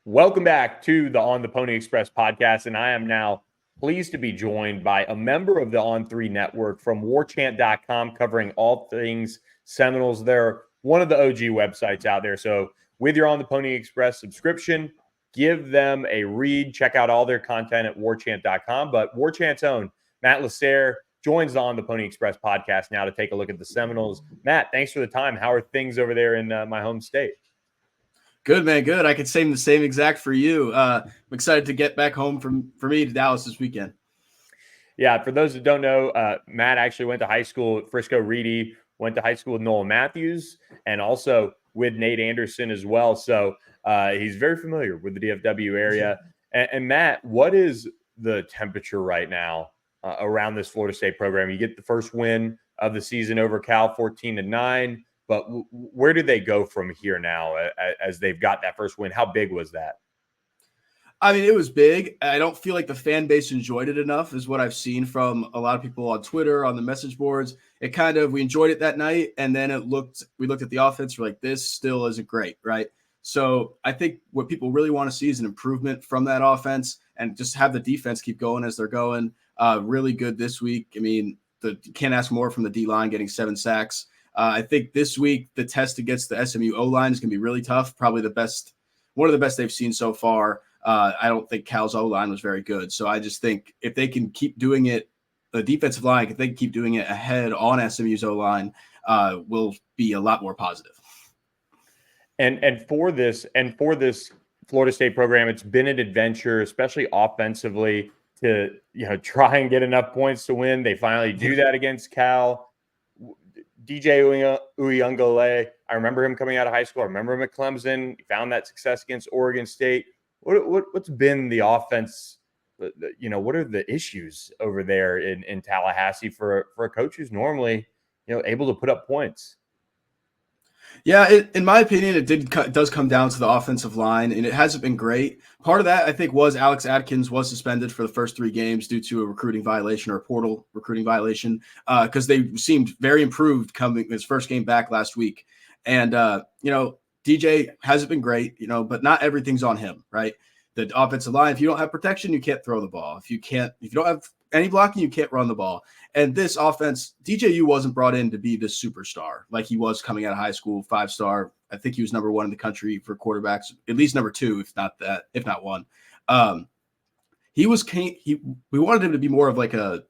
Welcome back to the On the Pony Express podcast, and I am now pleased to be joined by a member of the On3 network from Warchant.com, covering all things Seminoles. They're one of the OG websites out there. So with your On the Pony Express subscription, give them a read. Check out all their content at Warchant.com. But Warchant's own Matt LaSerre joins the On the Pony Express podcast now to take a look at the Seminoles. Matt, thanks for the time. How are things over there in my home state? Good, man. Good. I could say the same exact for you. I'm excited to get back home for me to Dallas this weekend. Yeah, for those that don't know, Matt actually went to high school at Frisco Reedy, went to high school with Noel Matthews, and also with Nate Anderson as well. So he's very familiar with the DFW area. And Matt, what is the temperature right now around this Florida State program? You get the first win of the season over Cal, 14-9. But where do they go from here now as they've got that first win? How big was that? I mean, it was big. I don't feel like the fan base enjoyed it enough is what I've seen from a lot of people on Twitter, on the message boards. We enjoyed it that night. And then we looked at the offense. We're like, this still isn't great, right? So I think what people really want to see is an improvement from that offense and just have the defense keep going as they're going. Really good this week. I mean, you can't ask more from the D-line, getting 7 sacks. I think this week the test against the SMU O-line is going to be really tough. Probably one of the best they've seen so far. I don't think Cal's O-line was very good. So I just think if they can keep doing it, the defensive line, if they can keep doing it ahead on SMU's O-line, will be a lot more positive. And for this Florida State program, it's been an adventure, especially offensively, to try and get enough points to win. They finally do that against Cal. DJ Uyunglele, I remember him coming out of high school. I remember him at Clemson. He found that success against Oregon State. What's been the offense? What are the issues over there in Tallahassee for a coach who's normally able to put up points? Yeah, in my opinion, it does come down to the offensive line, and it hasn't been great. Part of that, I think, was Alex Atkins was suspended for the first 3 games due to a recruiting violation or a portal recruiting violation because they seemed very improved coming his first game back last week. And, DJ hasn't been great, but not everything's on him, right? The offensive line, if you don't have protection, you can't throw the ball. If you don't have any blocking, you can't run the ball. And this offense, DJU wasn't brought in to be the superstar like he was coming out of high school, 5-star. I think he was number 1 in the country for quarterbacks, at least number 2, if not 1. We wanted him to be more of like a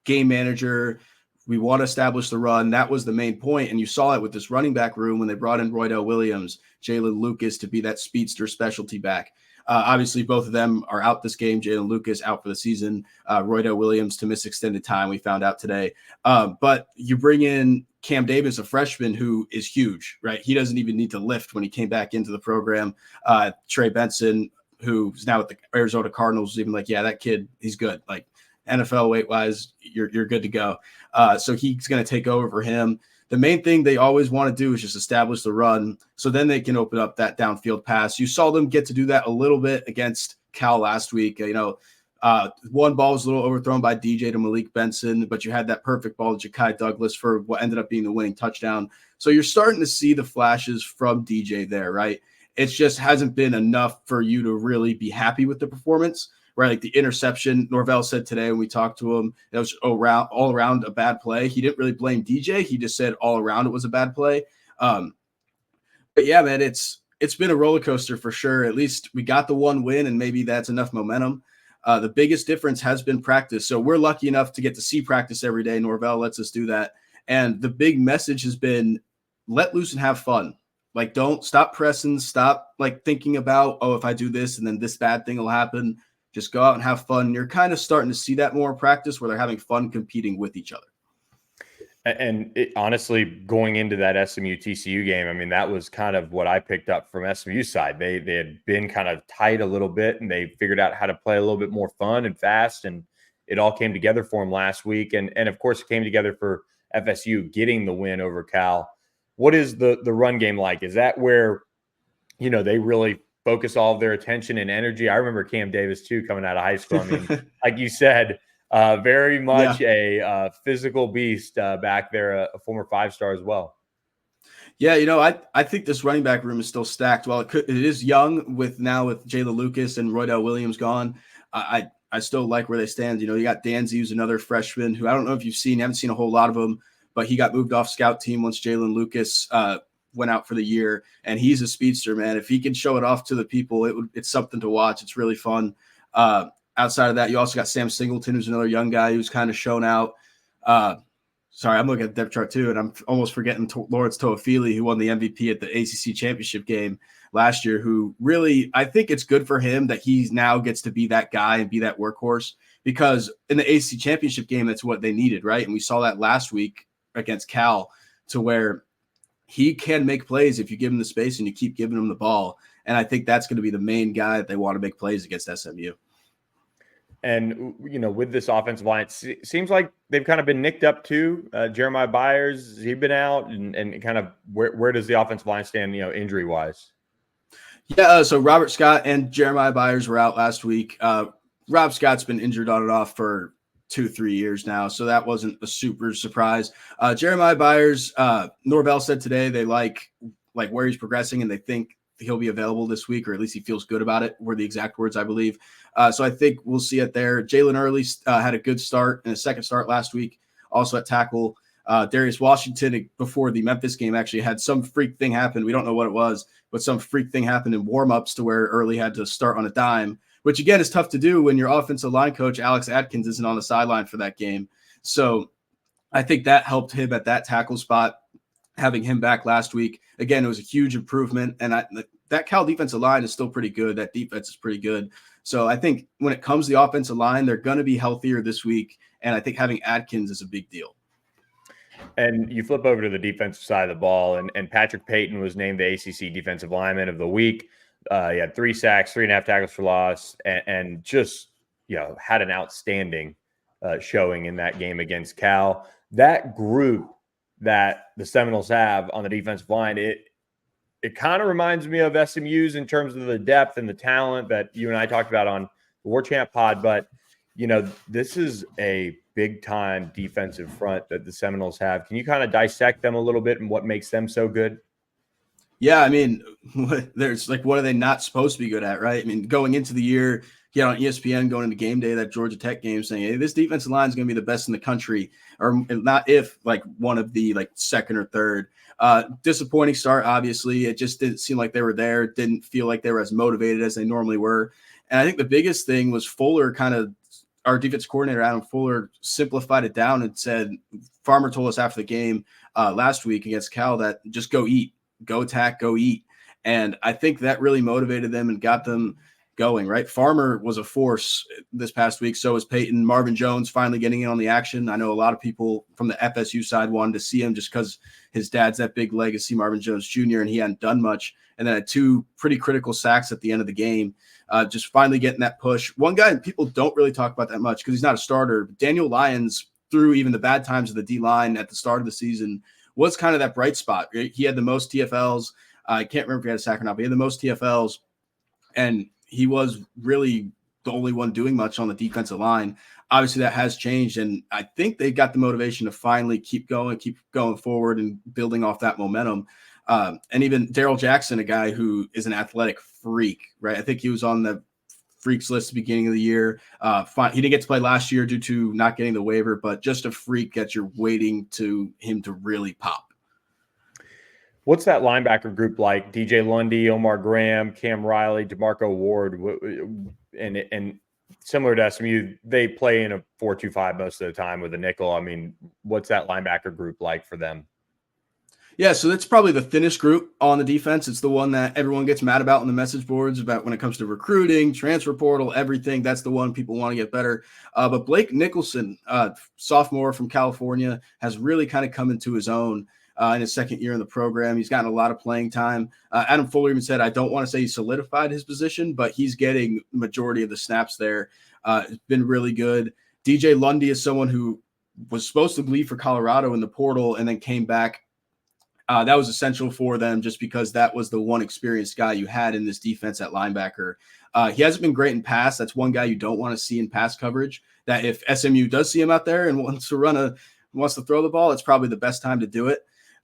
game manager. We want to establish the run. That was the main point. And you saw it with this running back room when they brought in Roydell Williams, Jalen Lucas to be that speedster specialty back. Obviously, both of them are out this game. Jalen Lucas out for the season. Roydell Williams to miss extended time, we found out today. But you bring in Cam Davis, a freshman who is huge, right? He doesn't even need to lift when he came back into the program. Trey Benson, who's now with the Arizona Cardinals, was even like, yeah, that kid, he's good. Like NFL weight-wise, you're good to go. So he's going to take over for him. The main thing they always want to do is just establish the run so then they can open up that downfield pass. You saw them get to do that a little bit against Cal last week. One ball was a little overthrown by DJ to Malik Benson, but you had that perfect ball to Ja'Kai Douglas for what ended up being the winning touchdown. So you're starting to see the flashes from DJ there, right? It just hasn't been enough for you to really be happy with the performance. Right, like the interception, Norvell said today when we talked to him, it was all around a bad play. He didn't really blame DJ. He just said all around it was a bad play. But yeah, man, it's been a roller coaster for sure. At least we got the 1 win, and maybe that's enough momentum. The biggest difference has been practice. So we're lucky enough to get to see practice every day. Norvell lets us do that. And the big message has been let loose and have fun. Like, don't stop pressing, stop like thinking about, oh, if I do this and then this bad thing will happen. Just go out and have fun. You're kind of starting to see that more in practice where they're having fun competing with each other. And honestly, going into that SMU-TCU game, I mean, that was kind of what I picked up from SMU's side. They had been kind of tight a little bit, and they figured out how to play a little bit more fun and fast, and it all came together for them last week. And of course, it came together for FSU getting the win over Cal. What is the run game like? Is that where, they really focus all of their attention and energy? I remember Cam Davis too coming out of high school. I mean, like you said, very much a physical beast back there, a former 5-star as well. Yeah, I think this running back room is still stacked. While it is young with Jayla Lucas and Roydell Williams gone, I still like where they stand. You got Danzy, who's another freshman who I don't know if you haven't seen a whole lot of him, but he got moved off scout team once Jalen Lucas went out for the year, and he's a speedster, man. If he can show it off to the people, it's something to watch. It's really fun. Outside of that, you also got Sam Singleton, who's another young guy who's kind of shown out. Sorry, I'm looking at the depth chart too, and I'm almost forgetting Lawrence Toafili, who won the MVP at the ACC championship game last year, who really, I think it's good for him that he now gets to be that guy and be that workhorse, because in the ACC championship game, that's what they needed, right? And we saw that last week against Cal, to where he can make plays if you give him the space and you keep giving him the ball. And I think that's going to be the main guy that they want to make plays against SMU. And, with this offensive line, it seems like they've kind of been nicked up too. Jeremiah Byers, has he been out? And kind of where does the offensive line stand, injury-wise? Yeah, so Robert Scott and Jeremiah Byers were out last week. Rob Scott's been injured on and off for 2-3 years now, so that wasn't a super surprise. Jeremiah Byers, Norvell said today they like where he's progressing, and they think he'll be available this week, or at least he feels good about it, were the exact words, I believe. So I think we'll see it there. Jalen Early had a good start and a second start last week, also at tackle. Darius Washington, before the Memphis game, actually had some freak thing happen. We don't know what it was, but some freak thing happened in warmups to where Early had to start on a dime, which again is tough to do when your offensive line coach, Alex Atkins, isn't on the sideline for that game. So I think that helped him at that tackle spot, having him back last week. Again, it was a huge improvement. And that Cal defensive line is still pretty good. That defense is pretty good. So I think when it comes to the offensive line, they're going to be healthier this week. And I think having Atkins is a big deal. And you flip over to the defensive side of the ball, and Patrick Payton was named the ACC Defensive Lineman of the Week. He had 3 sacks, 3.5 tackles for loss, and just had an outstanding showing in that game against Cal. That group that the Seminoles have on the defensive line, it kind of reminds me of SMU's in terms of the depth and the talent that you and I talked about on the Warchant pod. But this is a big-time defensive front that the Seminoles have. Can you kind of dissect them a little bit and what makes them so good? Yeah, I mean, there's what are they not supposed to be good at, right? I mean, going into the year, on ESPN, going into game day, that Georgia Tech game, saying, hey, this defensive line is going to be the best in the country, or not if, one of the, second or third. Disappointing start, obviously. It just didn't seem like they were there. Didn't feel like they were as motivated as they normally were. And I think the biggest thing was Fuller our defense coordinator, Adam Fuller, simplified it down and said, Farmer told us after the game last week against Cal that just go eat, go attack, go eat. And I think that really motivated them and got them going, right? Farmer was a force this past week. So was Peyton. Marvin Jones finally getting in on the action. I know a lot of people from the FSU side wanted to see him just because his dad's that big legacy, Marvin Jones Jr., and he hadn't done much. And then had 2 pretty critical sacks at the end of the game. Just finally getting that push. One guy people don't really talk about that much because he's not a starter. Daniel Lyons, through even the bad times of the D-line at the start of the season, was kind of that bright spot. Right? He had the most TFLs. I can't remember if he had a sack or not, but he had the most TFLs. And he was really the only one doing much on the defensive line. Obviously, that has changed, and I think they got the motivation to finally keep going forward and building off that momentum. And even Darrell Jackson, a guy who is an athletic freak, right? I think he was on the freaks list at the beginning of the year. He didn't get to play last year due to not getting the waiver, but just a freak that you're waiting to him to really pop. What's that linebacker group like? DJ Lundy, Omar Graham, Cam Riley, DeMarco Ward, and similar to SMU, they play in a 4-2-5 most of the time with a nickel. I mean, what's that linebacker group like for them? Yeah, so that's probably the thinnest group on the defense. It's the one that everyone gets mad about on the message boards about when it comes to recruiting, transfer portal, everything. That's the one people want to get better. But Blake Nicholson, sophomore from California, has really kind of come into his own in his second year in the program. He's gotten a lot of playing time. Adam Fuller even said, I don't want to say he solidified his position, but he's getting the majority of the snaps there. It's been really good. DJ Lundy is someone who was supposed to leave for Colorado in the portal and then came back. That was essential for them just because that was the one experienced guy you had in this defense at linebacker. He hasn't been great in pass. That's one guy you don't want to see in pass coverage, that if SMU does see him out there and wants to throw the ball, it's probably the best time to do it.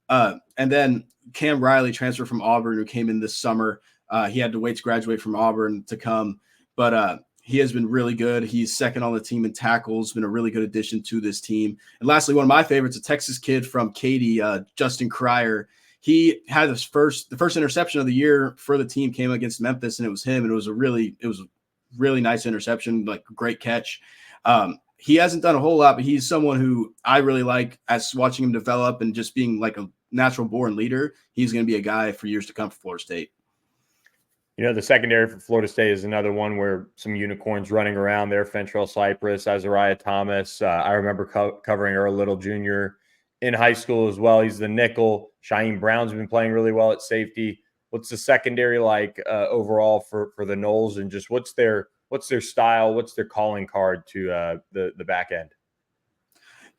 And then Cam Riley transferred from Auburn, who came in this summer. He had to wait to graduate from Auburn to come, but he has been really good. He's second on the team in tackles, been a really good addition to this team. And lastly, one of my favorites, a Texas kid from Katy, Justin Cryer. He had the first interception of the year for the team came against Memphis, and it was him. And it was a really nice interception, like great catch. He hasn't done a whole lot, but he's someone who I really like as watching him develop and just being like a natural born leader. He's going to be a guy for years to come for Florida State. You know, the secondary for Florida State is another one where some unicorns running around there. Fentrell Cypress, Azariah Thomas. I remember covering Earl Little Jr. in high school as well. He's the nickel. Shaheem Brown's been playing really well at safety. What's the secondary like overall for the Noles, and just what's their style? What's their calling card to the back end?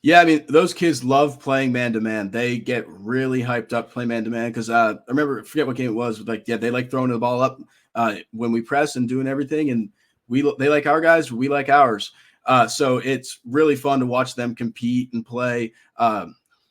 Yeah, I mean, those kids love playing man-to-man. They get really hyped up playing man-to-man because I forget what game it was. Like, yeah, they like throwing the ball up when we press and doing everything, and they like our guys, we like ours. So it's really fun to watch them compete and play.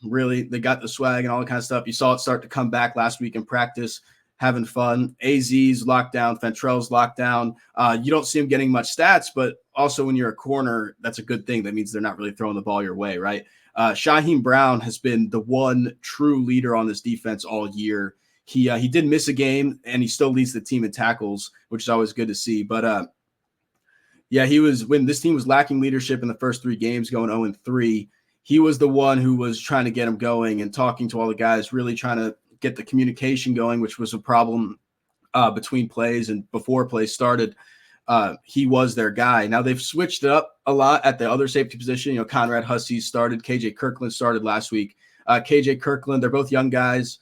Really, they got the swag and all that kind of stuff. You saw it start to come back last week in practice, having fun. AZ's locked down, Fentrell's locked down. You don't see him getting much stats, but also when you're a corner, that's a good thing. That means they're not really throwing the ball your way, right? Shaheem Brown has been the one true leader on this defense all year. He did miss a game, and he still leads the team in tackles, which is always good to see. But yeah, he was when this team was lacking leadership in the first 3 games, going 0-3. He was the one who was trying to get him going and talking to all the guys, really trying to get the communication going, which was a problem between plays and before plays started. He was their guy. Now they've switched it up a lot at the other safety position. You know, Conrad Hussey started, KJ Kirkland started last week. KJ Kirkland, they're both young guys,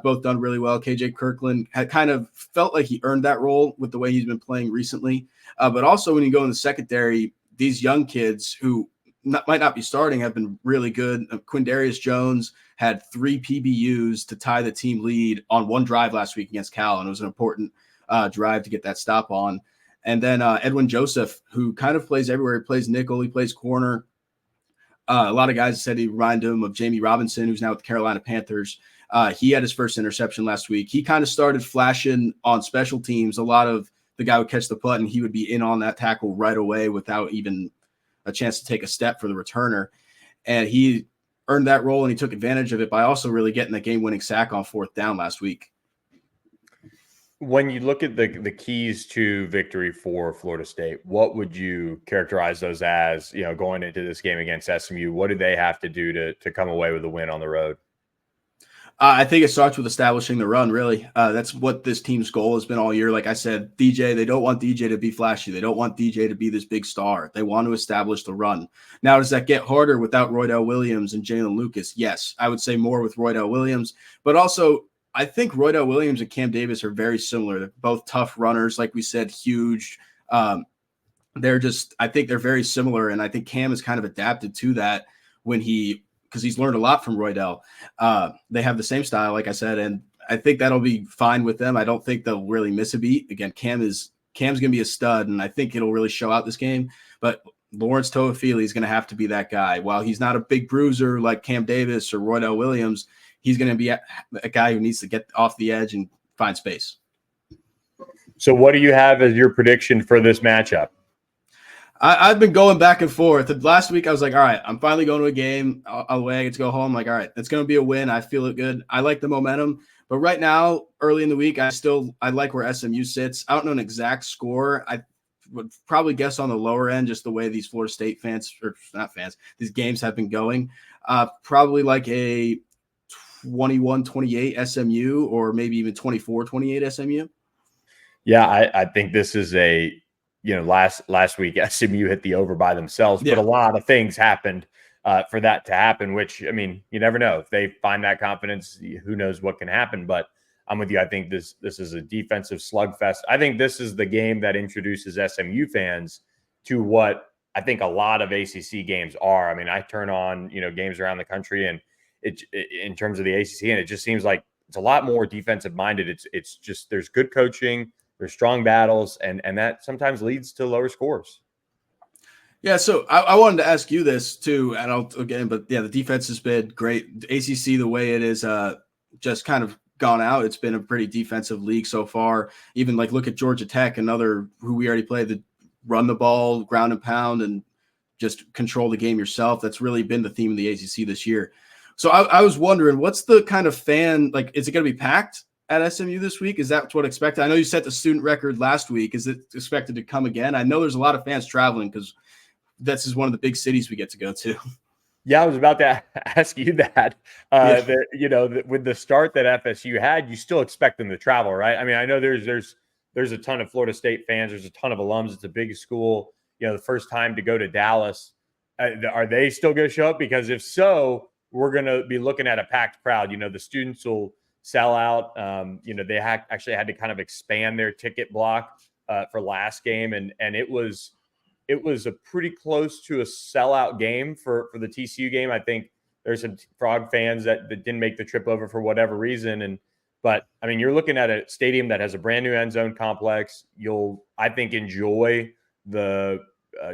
both done really well. KJ Kirkland had kind of felt like he earned that role with the way he's been playing recently. But also when you go in the secondary, these young kids who might not be starting have been really good. Quindarius Jones had 3 PBUs to tie the team lead on one drive last week against Cal, and it was an important drive to get that stop on. And then Edwin Joseph, who kind of plays everywhere. He plays nickel, he plays corner. A lot of guys said he reminded him of Jamie Robinson, who's now with the Carolina Panthers. He had his first interception last week. He kind of started flashing on special teams. A lot of the guy would catch the putt, and he would be in on that tackle right away without even a chance to take a step for the returner. And he earned that role, and he took advantage of it by also really getting the game-winning sack on 4th down last week. When you look at the keys to victory for Florida State, what would you characterize those as, you know, going into this game against SMU? What do they have to do to come away with a win on the road? I think it starts with establishing the run, really. That's what this team's goal has been all year. Like I said, DJ, they don't want DJ to be flashy. They don't want DJ to be this big star. They want to establish the run. Now, does that get harder without Roydell Williams and Jalen Lucas? Yes, I would say more with Roydell Williams. But also, I think Roydell Williams and Cam Davis are very similar. They're both tough runners, like we said, huge. I think they're very similar, and I think Cam has kind of adapted to that because he's learned a lot from Roydell. They have the same style, like I said, and I think that'll be fine with them. I don't think they'll really miss a beat. Again, Cam's going to be a stud, and I think it'll really show out this game. But Lawrence Toafili is going to have to be that guy. While he's not a big bruiser like Cam Davis or Roydell Williams, he's going to be a guy who needs to get off the edge and find space. So what do you have as your prediction for this matchup? I've been going back and forth. Last week, I was like, all right, I'm finally going to a game away. I get to go home. I'm like, all right, it's going to be a win. I feel it good. I like the momentum. But right now, early in the week, I like where SMU sits. I don't know an exact score. I would probably guess on the lower end, just the way these Florida State these games have been going. Probably like a 21-28 SMU or maybe even 24-28 SMU. Yeah, I think this is last week SMU hit the over by themselves, but a lot of things happened for that to happen, which, I mean, you never know. If they find that confidence, who knows what can happen. But I'm with you. I think this is a defensive slugfest. I think this is the game that introduces SMU fans to what I think a lot of ACC games are. I mean, I turn on, games around the country and in terms of the ACC, and it just seems like it's a lot more defensive minded. It's just, there's good coaching, there's strong battles, and that sometimes leads to lower scores. Yeah, so I wanted to ask you this too, and but yeah, the defense has been great. The ACC, the way it is, just kind of gone out. It's been a pretty defensive league so far. Even like look at Georgia Tech, another who we already played, the run the ball, ground and pound, and just control the game yourself. That's really been the theme of the ACC this year. So I was wondering, what's the kind of fan like? Is it going to be packed at SMU this week? Is that what expected? I know you set the student record last week. Is it expected to come again? I know there's a lot of fans traveling because this is one of the big cities we get to go to. Yeah, I was about to ask you that. Yeah. With the start that FSU had, you still expect them to travel, right? I mean, I know there's a ton of Florida State fans. There's a ton of alums. It's a big school. The first time to go to Dallas, are they still going to show up? Because if so, we're going to be looking at a packed crowd. The students will sell out. They actually had to kind of expand their ticket block for last game, and it was a pretty close to a sellout game for the TCU game. I think there's some Frog fans that didn't make the trip over for whatever reason. But I mean, you're looking at a stadium that has a brand new end zone complex. You'll, I think, enjoy the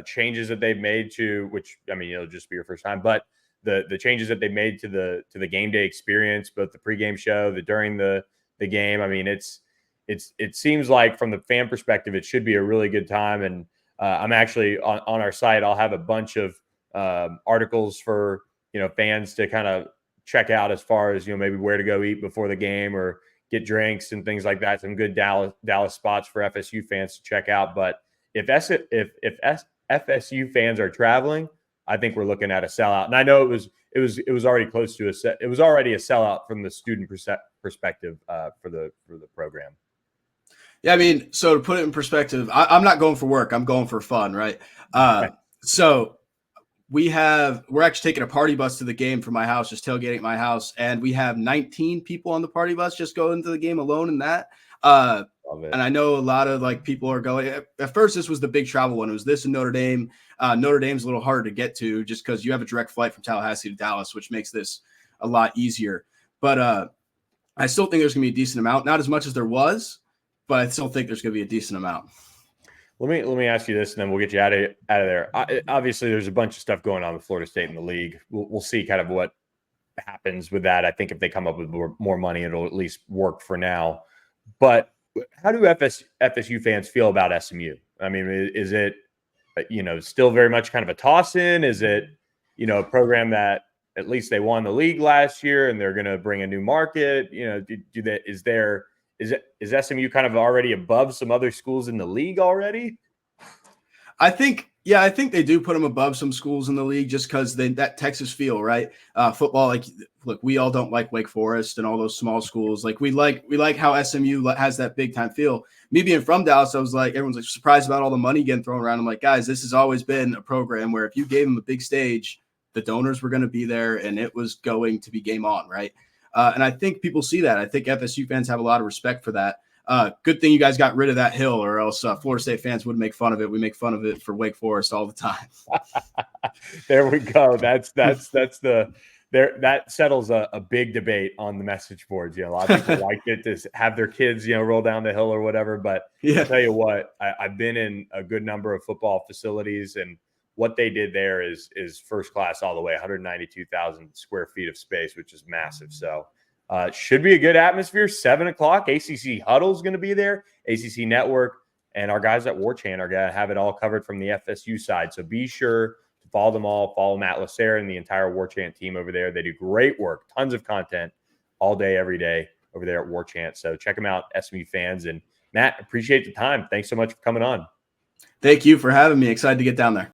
changes that they've made to, which, I mean, it'll just be your first time, but the changes that they made to the game day experience, both the pregame show, during the game. I mean, it seems like from the fan perspective, it should be a really good time. And I'm actually on our site. I'll have a bunch of articles for fans to kind of check out as far as maybe where to go eat before the game or get drinks and things like that. Some good Dallas spots for FSU fans to check out. But if FSU fans are traveling, I think we're looking at a sellout. And I know it was already close to it was already a sellout from the student perspective for the program. Yeah, I mean, so to put it in perspective, I'm not going for work. I'm going for fun, right? So we're actually taking a party bus to the game from my house, just tailgating at my house, and we have 19 people on the party bus just going to the game alone in that. And I know a lot of people are going. At first, this was the big travel one. It was this in Notre Dame. Notre Dame's a little harder to get to just because you have a direct flight from Tallahassee to Dallas, which makes this a lot easier. But I still think there's going to be a decent amount, not as much as there was, but I still think there's going to be a decent amount. Let me ask you this, and then we'll get you out of there. Obviously, there's a bunch of stuff going on with Florida State in the league. We'll see kind of what happens with that. I think if they come up with more money, it'll at least work for now. But how do FSU fans feel about SMU? I mean, is it still very much kind of a toss-in? Is it a program that at least they won the league last year and they're going to bring a new market? Is SMU kind of already above some other schools in the league already? I think they do put them above some schools in the league just because that Texas feel, right? Football, look, we all don't like Wake Forest and all those small schools. We like how SMU has that big time feel. Me being from Dallas, I was everyone's surprised about all the money getting thrown around. I'm like, guys, this has always been a program where if you gave them a big stage, the donors were going to be there and it was going to be game on, right? And I think people see that. I think FSU fans have a lot of respect for that. Good thing you guys got rid of that hill, or else Florida State fans would make fun of it. We make fun of it for Wake Forest all the time. There we go. That settles a big debate on the message boards. A lot of people like it to have their kids, roll down the hill or whatever. But I'll tell you what, I've been in a good number of football facilities, and what they did there is first class all the way. 192,000 square feet of space, which is massive. So should be a good atmosphere. 7 o'clock, ACC Huddle is going to be there. ACC Network and our guys at Warchant are going to have it all covered from the FSU side. So be sure to follow them all. Follow Matt LaSerre and the entire Warchant team over there. They do great work, tons of content all day, every day over there at Warchant. So check them out, SMU fans. And Matt, appreciate the time. Thanks so much for coming on. Thank you for having me. Excited to get down there.